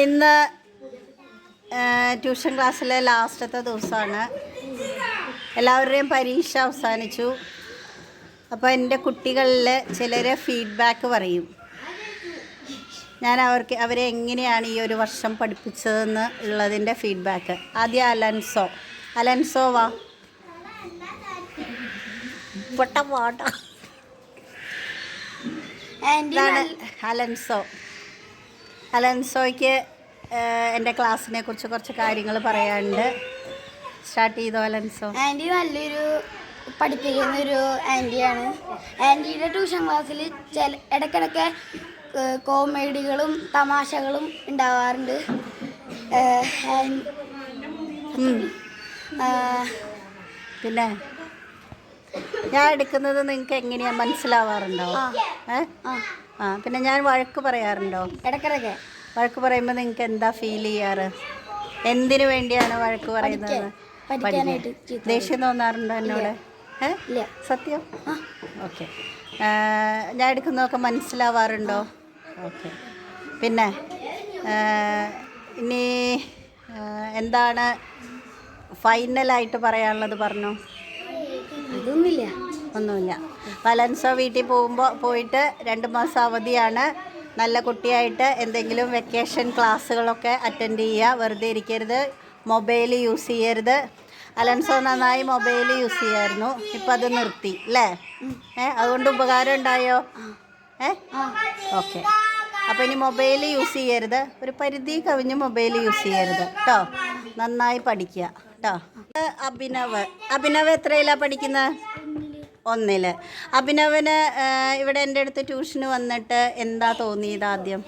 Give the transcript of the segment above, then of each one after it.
ഇന്ന് ട്യൂഷൻ ക്ലാസ്സിലെ ലാസ്റ്റത്തെ ദിവസമാണ്. എല്ലാവരുടെയും പരീക്ഷ അവസാനിച്ചു. അപ്പോൾ എൻ്റെ കുട്ടികളിൽ ചിലർ ഫീഡ്ബാക്ക് പറയും. ഞാൻ അവരെ എങ്ങനെയാണ് ഈ ഒരു വർഷം പഠിപ്പിച്ചതെന്ന് ഉള്ളതിൻ്റെ ഫീഡ്ബാക്ക്. ആദ്യം അലൻസോ വാ പൊട്ട ഇതാണ് അലൻസോയ്ക്ക് എൻ്റെ ക്ലാസ്സിനെ കുറിച്ച് കുറച്ച് കാര്യങ്ങൾ പറയാനുണ്ട്. സ്റ്റാർട്ട് ചെയ്തോ അലൻസോ. ആൻറ്റി നല്ലൊരു പഠിപ്പിക്കുന്നൊരു ആൻറ്റിയാണ്. ആൻറ്റിയുടെ ട്യൂഷൻ ക്ലാസ്സിൽ ഇടയ്ക്കിടയ്ക്ക് കോമഡികളും തമാശകളും ഉണ്ടാവാറുണ്ട്. പിന്നെ ഞാൻ എടുക്കുന്നത് നിങ്ങൾക്ക് എങ്ങനെയാണ് മനസ്സിലാവാറുണ്ടോ? പിന്നെ ഞാൻ വഴക്ക് പറയാറുണ്ടോ? ഇടയ്ക്കിടയ്ക്ക് വഴക്ക് പറയുമ്പോൾ നിങ്ങൾക്ക് എന്താ ഫീൽ ചെയ്യാറ്? എന്തിനു വേണ്ടിയാണ് വഴക്ക് പറയുന്നത്? ദേഷ്യം തോന്നാറുണ്ടോ എന്നോട്? സത്യം? ഓക്കെ. ഞാൻ എടുക്കുന്നതൊക്കെ മനസ്സിലാവാറുണ്ടോ? ഓക്കെ. പിന്നെ ഇനി എന്താണ് ഫൈനലായിട്ട് പറയാനുള്ളത്? പറഞ്ഞോ. ഒന്നുമില്ല. അലൻസോ വീട്ടിൽ പോയിട്ട് 2 മാസം അവധിയാണ്. നല്ല കുട്ടിയായിട്ട് എന്തെങ്കിലും വെക്കേഷൻ ക്ലാസ്സുകളൊക്കെ അറ്റൻഡ് ചെയ്യുക. വെറുതെ ഇരിക്കരുത്. മൊബൈൽ യൂസ് ചെയ്യരുത്. അലൻസോ നന്നായി മൊബൈൽ യൂസ് ചെയ്യായിരുന്നു. ഇപ്പം അത് നിർത്തി അല്ലേ? അതുകൊണ്ട് ഉപകാരം ഉണ്ടായോ? ഓക്കെ. അപ്പോൾ ഇനി മൊബൈൽ യൂസ് ചെയ്യരുത്. ഒരു പരിധി കവിഞ്ഞ് മൊബൈൽ യൂസ് ചെയ്യരുത് കേട്ടോ. നന്നായി പഠിക്കുക കേട്ടോ. അഭിനവ് എത്രയിലാണ് പഠിക്കുന്നത്? 1. അഭിനവന് ഇവിടെ എൻ്റെ അടുത്ത് ട്യൂഷന് വന്നിട്ട് എന്താ തോന്നിയത്? ആദ്യം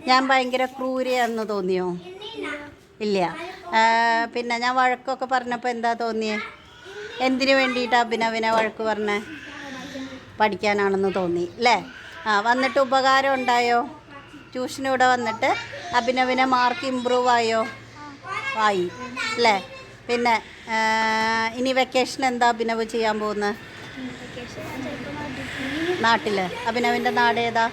ഞാൻ ഭയങ്കര ക്രൂരയാണെന്ന് തോന്നിയോ? ഇല്ല. പിന്നെ ഞാൻ വഴക്കൊക്കെ പറഞ്ഞപ്പോൾ എന്താ തോന്നിയേ? എന്തിനു വേണ്ടിയിട്ടാണ് അഭിനവിനെ വഴക്ക് പറഞ്ഞേ? പഠിക്കാനാണെന്ന് തോന്നി അല്ലേ? വന്നിട്ട് ഉപകാരം ഉണ്ടായോ? ട്യൂഷനിവിടെ വന്നിട്ട് അഭിനവിനെ മാർക്ക് ഇമ്പ്രൂവ് ആയോ? ആയി അല്ലേ? പിന്നെ ഇനി വെക്കേഷൻ എന്താ അഭിനവ് ചെയ്യാൻ പോകുന്നത്? നാട്ടിൽ. അഭിനവിൻ്റെ നാട് ഏതാ?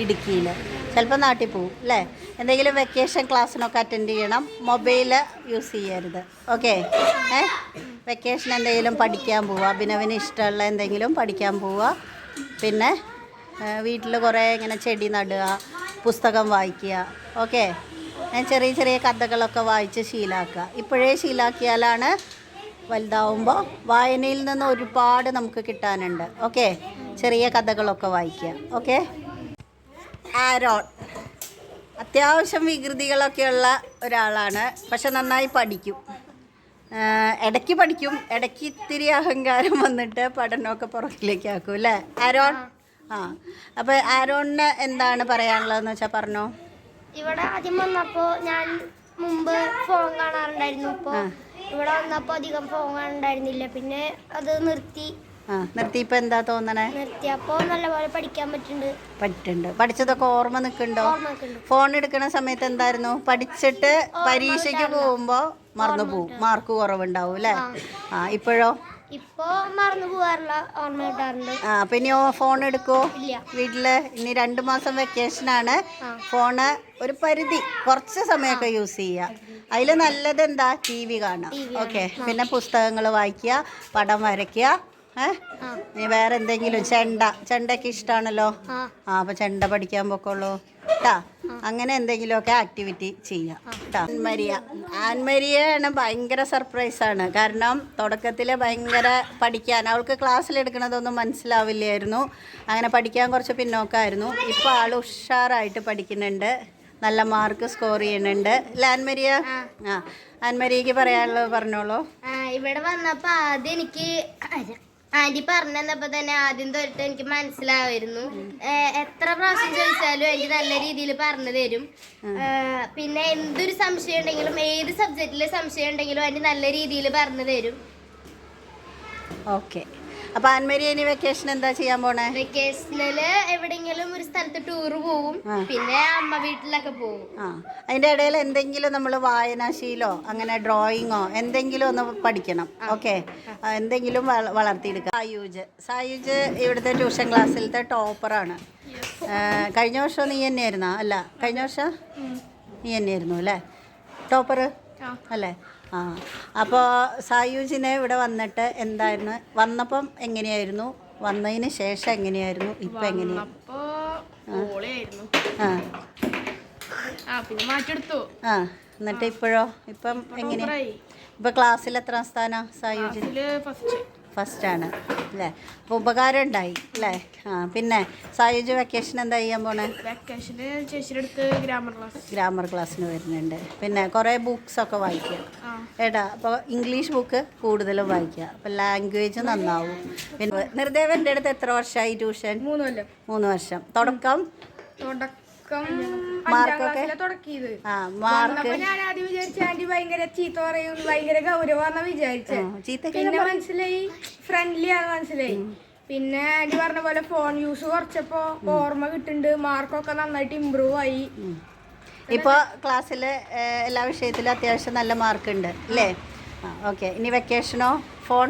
ഇടുക്കിയിൽ. ചിലപ്പോൾ നാട്ടിൽ പോവും അല്ലേ? എന്തെങ്കിലും വെക്കേഷൻ ക്ലാസ്സിനൊക്കെ അറ്റൻഡ് ചെയ്യണം. മൊബൈൽ യൂസ് ചെയ്യരുത്. ഓക്കെ. വെക്കേഷൻ എന്തെങ്കിലും പഠിക്കാൻ പോവുക. അഭിനവിന് ഇഷ്ടമുള്ള എന്തെങ്കിലും പഠിക്കാൻ പോവുക. പിന്നെ വീട്ടിൽ കുറേ ഇങ്ങനെ ചെടി നടുക, പുസ്തകം വായിക്കുക. ഓക്കെ. ചെറിയ ചെറിയ കഥകളൊക്കെ വായിച്ച് ശീലാക്കുക. ഇപ്പോഴേ ശീലാക്കിയാലാണ് വലുതാവുമ്പോൾ വായനയിൽ നിന്ന് ഒരുപാട് നമുക്ക് കിട്ടാനുണ്ട്. ഓക്കെ. ചെറിയ കഥകളൊക്കെ വായിക്കുക. ഓക്കെ. ആരോൺ അത്യാവശ്യം വികൃതികളൊക്കെയുള്ള ഒരാളാണ്. പക്ഷെ നന്നായി പഠിക്കും. ഇടയ്ക്ക് പഠിക്കും. ഇടയ്ക്ക് ഇത്തിരി അഹങ്കാരം വന്നിട്ട് പഠനമൊക്കെ പുറകിലേക്ക് ആക്കും അല്ലേ ആരോൺ? അപ്പോൾ ആരോണിന് എന്താണ് പറയാനുള്ളതെന്ന് വെച്ചാൽ പറഞ്ഞോ. ഇവിടെ ആദ്യം വന്നപ്പോൾ ഞാൻ മുമ്പ് ഫോൺ കാണാറുണ്ടായിരുന്നു. ഇപ്പോൾ ഇവിടെ വന്നപ്പോൾ അധികം ഫോൺ കാണുന്നുണ്ടായിരുന്നില്ല. പിന്നെ അത് നിർത്തി. നിർത്തിയപ്പോൾ എന്താ തോന്നണേ? നിർത്തിയപ്പോൾ നല്ലപോലെ പഠിക്കാൻ പറ്റുന്നുണ്ട്. പഠിച്ചതൊക്കെ ഓർമ്മ നിൽക്കുന്നുണ്ടോ? ഫോൺ എടുക്കുന്ന സമയത്ത് എന്തായിരുന്നു? പഠിച്ചിട്ട് പരീക്ഷയ്ക്ക് പോകുമ്പോൾ മറന്നു പോവും. മാർക്ക് കുറവുണ്ടാവും അല്ലേ? ഇപ്പോഴോ? ഇപ്പോൾ മറന്നു പോകാറില്ല. ഓർമ്മ കിട്ടാറുണ്ട്. അപ്പം ഇനി ഫോൺ എടുക്കുമോ വീട്ടിൽ? ഇനി 2 മാസം വെക്കേഷനാണ്. ഫോണ് ഒരു പരിധി കുറച്ച് സമയമൊക്കെ യൂസ് ചെയ്യുക. അതിൽ നല്ലത് എന്താ? TV കാണുക. ഓക്കെ. പിന്നെ പുസ്തകങ്ങൾ വായിക്കുക, പടം വരയ്ക്കുക. ഇനി വേറെ എന്തെങ്കിലും ചെണ്ടയ്ക്ക് ഇഷ്ടമാണല്ലോ. അപ്പോൾ ചെണ്ട പഠിക്കാൻ പോക്കോളൂ കേട്ടാ. അങ്ങനെ എന്തെങ്കിലുമൊക്കെ ആക്ടിവിറ്റി ചെയ്യാം കേട്ടോ. ആൻമരിയാണ് ഭയങ്കര സർപ്രൈസാണ്. കാരണം തുടക്കത്തിൽ ഭയങ്കര പഠിക്കാൻ അവൾക്ക് ക്ലാസ്സിലെടുക്കണതൊന്നും മനസ്സിലാവില്ലായിരുന്നു. അങ്ങനെ പഠിക്കാൻ കുറച്ച് പിന്നോക്കമായിരുന്നു. ഇപ്പോൾ ആൾ ഉഷാറായിട്ട് പഠിക്കുന്നുണ്ട്. നല്ല മാർക്ക് സ്കോർ ചെയ്യുന്നുണ്ട് അല്ലേ ആൻമരിയ? ആൻമരിയക്ക് പറയാനുള്ളത് പറഞ്ഞോളൂ. ഇവിടെ വന്നപ്പോൾ ആദ്യം എനിക്ക് ആൻറ്റി പറഞ്ഞു തന്നപ്പോൾ തന്നെ ആദ്യം തൊട്ട് എനിക്ക് മനസ്സിലാവായിരുന്നു. എത്ര പ്രാവശ്യം ചോദിച്ചാലും എനിക്ക് നല്ല രീതിയിൽ പറഞ്ഞു തരും. പിന്നെ എന്തൊരു സംശയം ഉണ്ടെങ്കിലും ഏത് സബ്ജക്റ്റിലെ സംശയം ഉണ്ടെങ്കിലും ആൻറ്റി നല്ല രീതിയിൽ പറഞ്ഞു തരും. ഓക്കെ. അപ്പൊ ആൻമേരി ഇനി വെക്കേഷൻ എന്താ ചെയ്യാൻ പോണേ? വെക്കേഷനില് എവിടെയെങ്കിലും ഒരു സ്ഥലത്ത് ടൂറ് പോവും, പിന്നെ അമ്മ വീട്ടിലൊക്കെ പോവും. അതിന്റെ ഇടയിൽ എന്തെങ്കിലും നമ്മൾ വായനാശീലോ അങ്ങനെ ഡ്രോയിങ്ങോ എന്തെങ്കിലും ഒന്ന് പഠിക്കണം. ഓക്കെ, എന്തെങ്കിലും വളർത്തിയെടുക്കുക. സായൂജ് ഇവിടുത്തെ ട്യൂഷൻ ക്ലാസ്സിലത്തെ ടോപ്പറാണ്. കഴിഞ്ഞ വർഷം നീ തന്നെയായിരുന്നോ? അല്ല, കഴിഞ്ഞ വർഷം നീ തന്നെയായിരുന്നു അല്ലേ ടോപ്പർ അല്ലേ? അപ്പോൾ സായൂജിനെ ഇവിടെ വന്നിട്ട് എന്തായിരുന്നു, വന്നപ്പം എങ്ങനെയായിരുന്നു, വന്നതിന് ശേഷം എങ്ങനെയായിരുന്നു, ഇപ്പം എങ്ങനെയാണ്? എന്നിട്ട് ഇപ്പോഴോ, ഇപ്പം എങ്ങനെയാ? ഇപ്പം ക്ലാസ്സിൽ എത്ര സ്ഥാനം സായൂജിന്? ഫസ്റ്റാണ് അല്ലേ? അപ്പോൾ ഉപകാരം ഉണ്ടായി അല്ലേ? പിന്നെ സായുജ് വെക്കേഷൻ എന്താ ചെയ്യാൻ പോണേ? വെക്കേഷന് ചേച്ചിയുടെ അടുത്ത് ഗ്രാമർ ക്ലാസ്സിന് വരുന്നുണ്ട്. പിന്നെ കുറേ ബുക്സൊക്കെ വായിക്കുക ഏട്ടാ. അപ്പോൾ ഇംഗ്ലീഷ് ബുക്ക് കൂടുതലും വായിക്കുക, അപ്പോൾ ലാംഗ്വേജ് നന്നാവും. പിന്നെ നിർദേവൻ്റെ അടുത്ത് എത്ര വർഷമായി ട്യൂഷൻ? 3 വർഷം. തുടക്കം മാർക്കൊക്കെ മാർക്ക് ഞാൻ ആദ്യം വിചാരിച്ച ആന്റി ഭയങ്കര ചീത്ത പറയും, ഭയങ്കര ഗൗരവാന്ന് വിചാരിച്ചേ. പിന്നെ മനസ്സിലായി ഫ്രണ്ട്ലി ആണെന്ന് മനസ്സിലായി. പിന്നെ ആന്റി പറഞ്ഞ പോലെ ഫോൺ യൂസ് കുറച്ചപ്പോ ഓർമ്മ കിട്ടുന്നുണ്ട്, മാർക്കൊക്കെ നന്നായിട്ട് ഇമ്പ്രൂവ് ആയി. ഇപ്പോൾ ക്ലാസ്സിൽ എല്ലാ വിഷയത്തിലും അത്യാവശ്യം നല്ല മാർക്ക് ഉണ്ട് അല്ലേ? ഓക്കെ. ഇനി വെക്കേഷനോ? ഫോൺ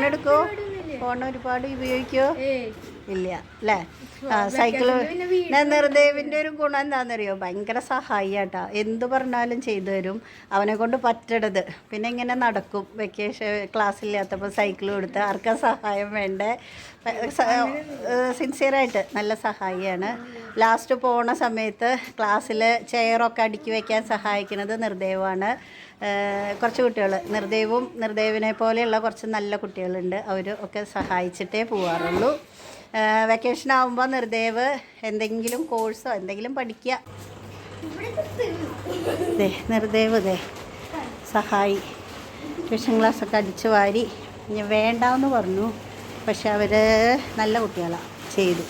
എടുക്കുമോ? ഫോൺ ഒരുപാട് ഉപയോഗിക്കുമോ? ഇല്ല അല്ലേ? സൈക്കിള്. നിർദേവിൻ്റെ ഒരു ഗുണം എന്താണെന്നറിയോ? ഭയങ്കര സഹായിയാട്ടാ, എന്ത് പറഞ്ഞാലും ചെയ്തു തരും, അവനെ കൊണ്ട് പറ്റണത്. പിന്നെ ഇങ്ങനെ നടക്കും. വെക്കേഷൻ ക്ലാസ്സില്ലാത്തപ്പോൾ സൈക്കിൾ കൊടുത്ത് ആർക്കാ സഹായം വേണ്ടേ? സിൻസിയറായിട്ട് നല്ല സഹായിയാണ്. ലാസ്റ്റ് പോണ സമയത്ത് ക്ലാസ്സിൽ ചെയറൊക്കെ അടുക്കി വയ്ക്കാൻ സഹായിക്കുന്നത് നിർദേവാണ്. കുറച്ച് കുട്ടികൾ, നിർദേവിനെ പോലെയുള്ള കുറച്ച് നല്ല കുട്ടികളുണ്ട്, അവർ ഒക്കെ സഹായിച്ചിട്ടേ പോവാറുള്ളൂ. വെക്കേഷൻ ആകുമ്പോൾ നിർദേവ് എന്തെങ്കിലും കോഴ്സോ എന്തെങ്കിലും പഠിക്കുക. നിർദേവ് സഹായി ട്യൂഷൻ ക്ലാസ്സൊക്കെ അടിച്ചു വാരി. ഇനി വേണ്ടാന്ന് പറഞ്ഞു, പക്ഷെ അവർ നല്ല കുട്ടികളാണ്, ചെയ്തു.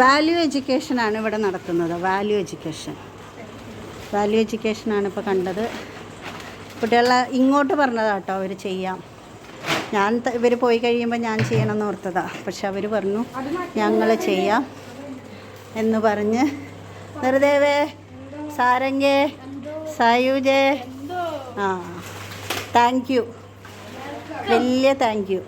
വാല്യൂ എഡ്യൂക്കേഷനാണ് ഇവിടെ നടത്തുന്നത്. വാല്യൂ എഡ്യൂക്കേഷനാണ് ഇപ്പോൾ കണ്ടത്. കുട്ടികളെ ഇങ്ങോട്ട് പറഞ്ഞതാട്ടോ അവർ ചെയ്യാം. ഇവർ പോയി കഴിയുമ്പോൾ ഞാൻ ചെയ്യണമെന്ന് ഓർത്തതാണ്, പക്ഷെ അവർ പറഞ്ഞു ഞങ്ങൾ ചെയ്യാം എന്ന് പറഞ്ഞ്. നിർദേവേ, സാരംഗേ, സായൂജേ, താങ്ക് യു, വലിയ താങ്ക് യു.